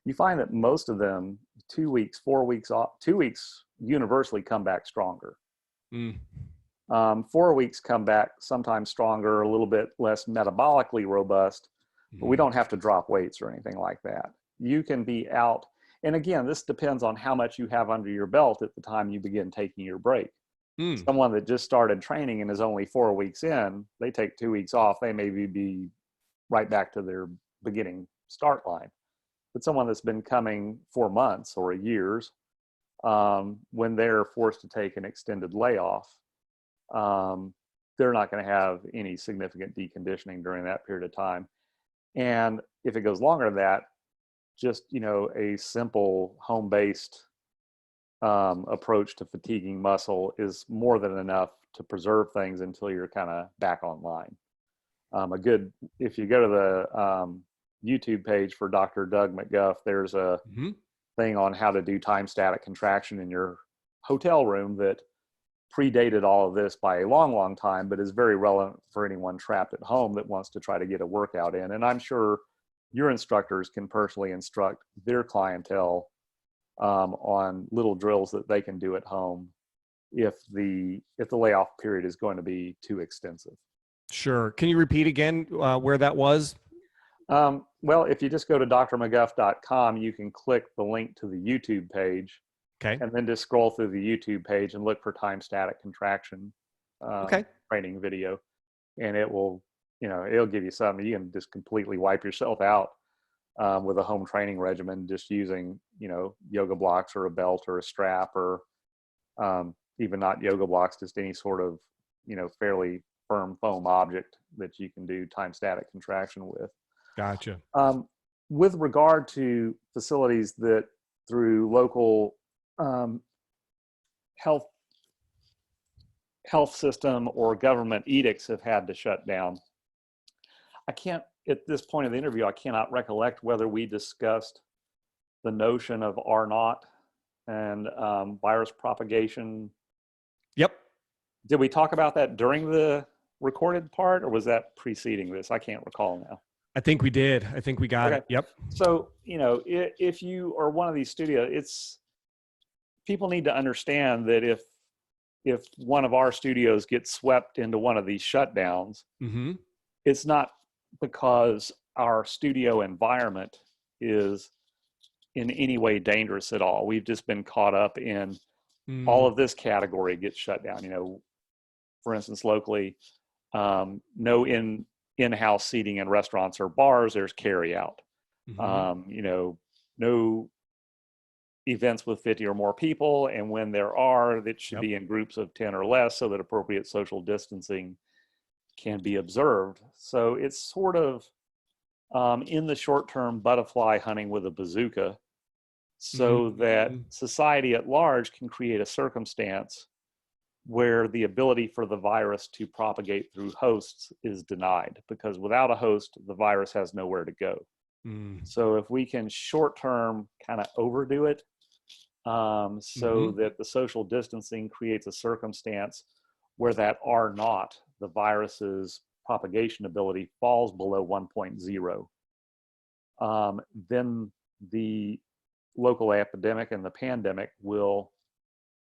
You find that most of them, 2 weeks, 4 weeks off, 2 weeks universally come back stronger. 4 weeks come back sometimes stronger, a little bit less metabolically robust, but we don't have to drop weights or anything like that. You can be out. And again, this depends on how much you have under your belt at the time you begin taking your break. Someone that just started training and is only 4 weeks in, they take 2 weeks off, they maybe be right back to their beginning start line. But someone that's been coming for months or years, when they're forced to take an extended layoff, they're not going to have any significant deconditioning during that period of time. And if it goes longer than that, just, a simple home-based approach to fatiguing muscle is more than enough to preserve things until you're kind of back online. If you go to the YouTube page for Dr. Doug McGuff, there's a thing on how to do time static contraction in your hotel room that predated all of this by a long, long time, but is very relevant for anyone trapped at home that wants to try to get a workout in. And I'm sure your instructors can personally instruct their clientele on little drills that they can do at home if the layoff period is going to be too extensive. Sure. Can you repeat again where that was? Well, if you just go to drmcguff.com, you can click the link to the YouTube page. Okay. And then just scroll through the YouTube page and look for time static contraction training video. And it will, it'll give you something. You can just completely wipe yourself out with a home training regimen, just using, yoga blocks or a belt or a strap, or even not yoga blocks, just any sort of, fairly firm foam object that you can do time static contraction with. Gotcha. With regard to facilities that through local health system or government edicts have had to shut down, I can't, at this point of the interview, I cannot recollect whether we discussed the notion of R naught and virus propagation. Yep. Did we talk about that during the recorded part, or was that preceding this? I can't recall now. I think we did. I think we got it. Yep. So, if you are one of these studios, people need to understand that if one of our studios gets swept into one of these shutdowns, it's not because our studio environment is in any way dangerous at all. We've just been caught up in all of this category gets shut down. For instance, locally, no in-house seating in restaurants or bars, there's carry out. No events with 50 or more people, and when there are, it should be in groups of 10 or less so that appropriate social distancing can be observed. So it's sort of in the short term butterfly hunting with a bazooka, so that society at large can create a circumstance where the ability for the virus to propagate through hosts is denied, because without a host, the virus has nowhere to go. So if we can short term kind of overdo it, so that the social distancing creates a circumstance where that R naught, the virus's propagation ability, falls below 1.0, then the local epidemic and the pandemic will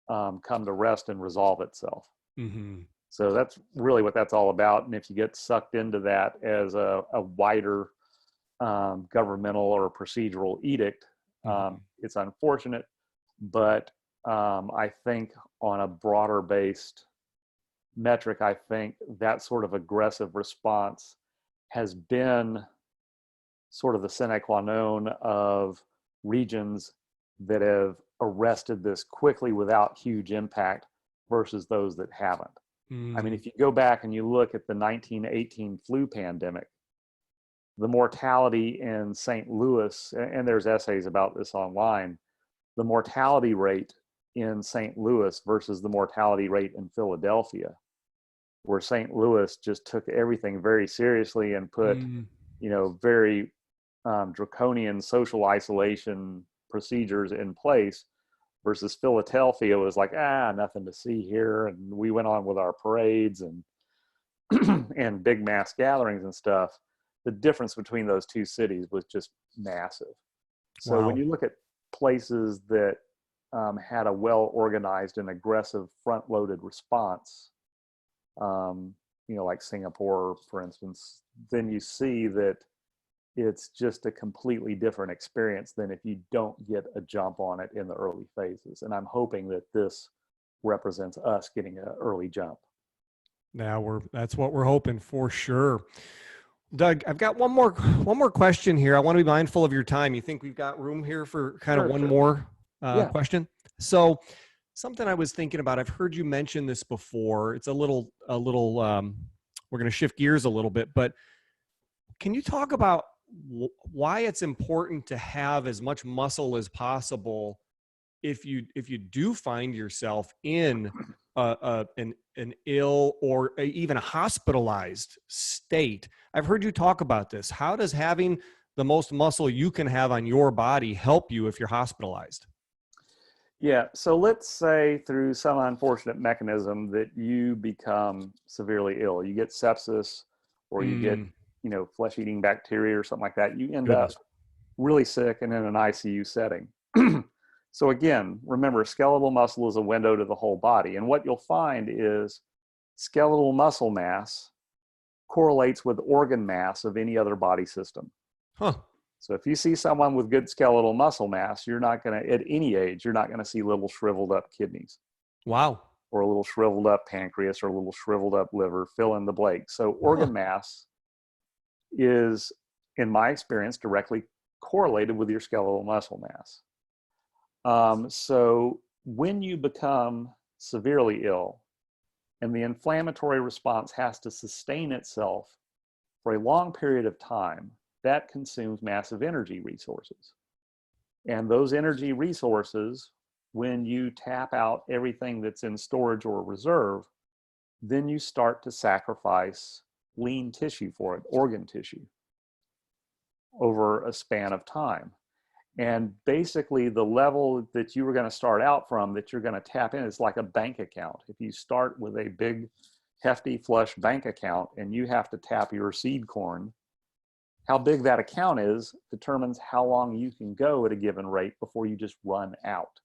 come to rest and resolve itself. So that's really what that's all about. And if you get sucked into that as a wider governmental or procedural edict, it's unfortunate, but I think on a broader based metric, I think that sort of aggressive response has been sort of the sine qua non of regions that have arrested this quickly without huge impact versus those that haven't. I mean, if you go back and you look at the 1918 flu pandemic, the mortality in St. Louis, and there's essays about this online, the mortality rate in St. Louis versus the mortality rate in Philadelphia, where St. Louis just took everything very seriously and put, very draconian social isolation procedures in place, versus Philadelphia was like, nothing to see here. And we went on with our parades and and big mass gatherings and stuff. The difference between those two cities was just massive. So when you look at places that had a well-organized and aggressive front-loaded response, like Singapore, for instance, then you see that it's just a completely different experience than if you don't get a jump on it in the early phases. And I'm hoping that this represents us getting an early jump. Now that's what we're hoping for sure. Doug, I've got one more question here. I want to be mindful of your time. You think we've got room here for kind of one more question? So something I was thinking about, I've heard you mention this before. It's a little, we're going to shift gears a little bit, but can you talk about why it's important to have as much muscle as possible if you do find yourself in an ill or even a hospitalized state? I've heard you talk about this. How does having the most muscle you can have on your body help you if you're hospitalized? Yeah, so let's say through some unfortunate mechanism that you become severely ill. You get sepsis, or you get, flesh-eating bacteria or something like that. You end up really sick and in an ICU setting. So again, remember, skeletal muscle is a window to the whole body. And what you'll find is skeletal muscle mass correlates with organ mass of any other body system. Huh. So if you see someone with good skeletal muscle mass, you're not going to, at any age, you're not going to see little shriveled up kidneys. Wow. Or a little shriveled up pancreas or a little shriveled up liver, fill in the blank. So organ mass is, in my experience, directly correlated with your skeletal muscle mass. So when you become severely ill and the inflammatory response has to sustain itself for a long period of time, that consumes massive energy resources. And those energy resources, when you tap out everything that's in storage or reserve, then you start to sacrifice lean tissue for it, organ tissue, over a span of time. And basically the level that you were going to start out from, that you're going to tap in, is like a bank account. If you start with a big, hefty, flush bank account and you have to tap your seed corn, how big that account is determines how long you can go at a given rate before you just run out.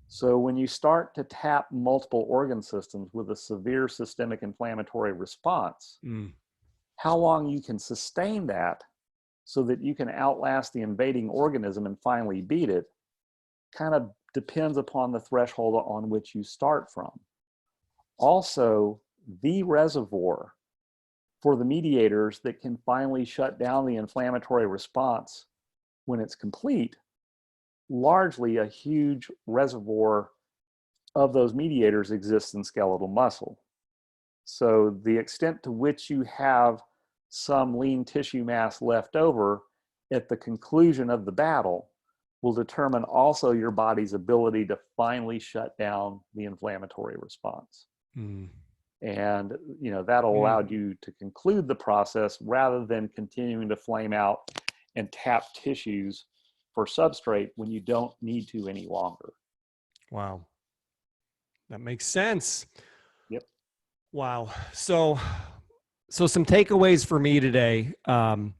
So when you start to tap multiple organ systems with a severe systemic inflammatory response, how long you can sustain that so that you can outlast the invading organism and finally beat it kind of depends upon the threshold on which you start from. Also, the reservoir for the mediators that can finally shut down the inflammatory response when it's complete, largely a huge reservoir of those mediators exists in skeletal muscle. So the extent to which you have some lean tissue mass left over at the conclusion of the battle will determine also your body's ability to finally shut down the inflammatory response. And that'll allow you to conclude the process rather than continuing to flame out and tap tissues for substrate when you don't need to any longer. Wow. That makes sense. Yep. Wow. So some takeaways for me today, kind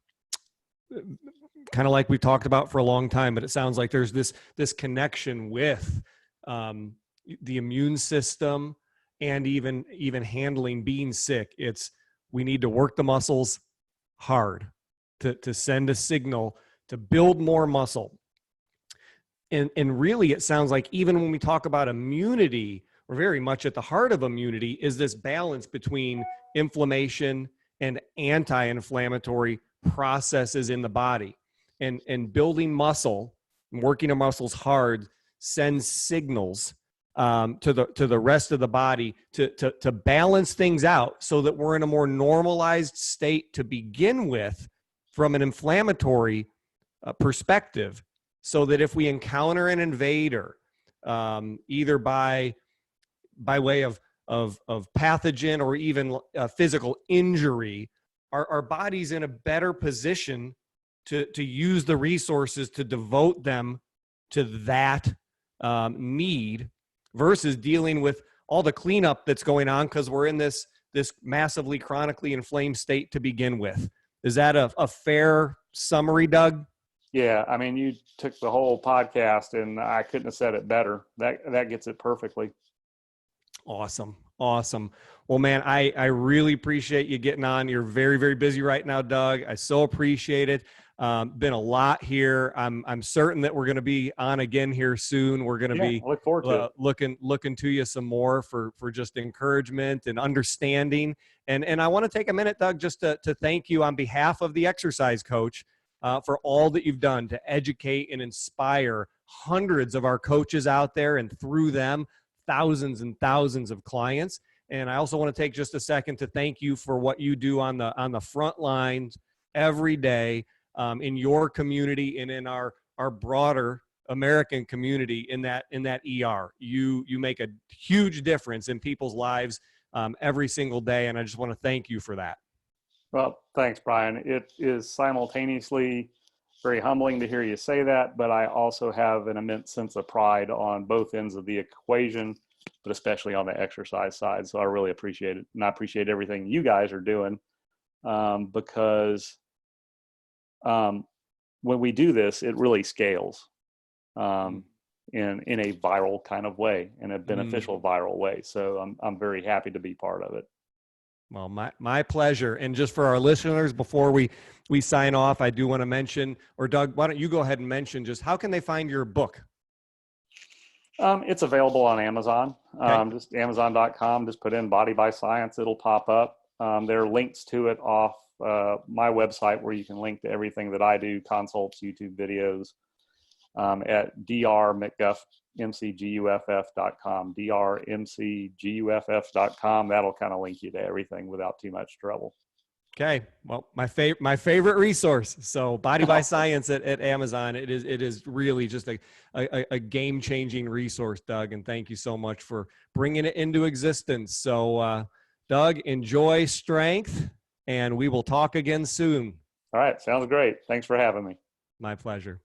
of like we've talked about for a long time, but it sounds like there's this connection with the immune system and even handling being sick. We need to work the muscles hard to send a signal to build more muscle. And really, it sounds like even when we talk about immunity, we're very much at the heart of immunity is this balance between inflammation and anti-inflammatory processes in the body. And building muscle and working the muscles hard sends signals to the rest of the body to balance things out so that we're in a more normalized state to begin with from an inflammatory perspective, so that if we encounter an invader, either by way of pathogen or even physical injury, our body's in a better position to use the resources to devote them to that need, versus dealing with all the cleanup that's going on because we're in this massively chronically inflamed state to begin with. Is that a fair summary, Doug? Yeah, I mean, you took the whole podcast and I couldn't have said it better. That gets it perfectly. Awesome. Well, man, I really appreciate you getting on. You're very, very busy right now, Doug. I so appreciate it. Been a lot here. I'm certain that we're going to be on again here soon. We're going to be I look forward to it. looking to you some more for just encouragement and understanding. And I want to take a minute, Doug, just to thank you on behalf of the exercise coach for all that you've done to educate and inspire hundreds of our coaches out there, and through them, thousands and thousands of clients. And I also want to take just a second to thank you for what you do on the front lines every day, in your community and in our broader American community in that ER. You make a huge difference in people's lives every single day. And I just want to thank you for that. Well, thanks, Brian. It is simultaneously very humbling to hear you say that, but I also have an immense sense of pride on both ends of the equation, but especially on the exercise side. So I really appreciate it. And I appreciate everything you guys are doing, because when we do this, it really scales in a viral kind of way, in a beneficial viral way. So I'm very happy to be part of it. Well, my pleasure. And just for our listeners, before we sign off, I do want to mention, or Doug, why don't you go ahead and mention just how can they find your book? It's available on Amazon. Okay. Just Amazon.com. Just put in Body by Science. It'll pop up. There are links to it off my website, where you can link to everything that I do, consults, YouTube videos, at drmcguff.com, drmcguff.com. That'll kind of link you to everything without too much trouble. Okay. Well, my favorite resource. So Body by Science at Amazon. It is really just a game-changing resource, Doug. And thank you so much for bringing it into existence. So Doug, enjoy strength, and we will talk again soon. All right. Sounds great. Thanks for having me. My pleasure.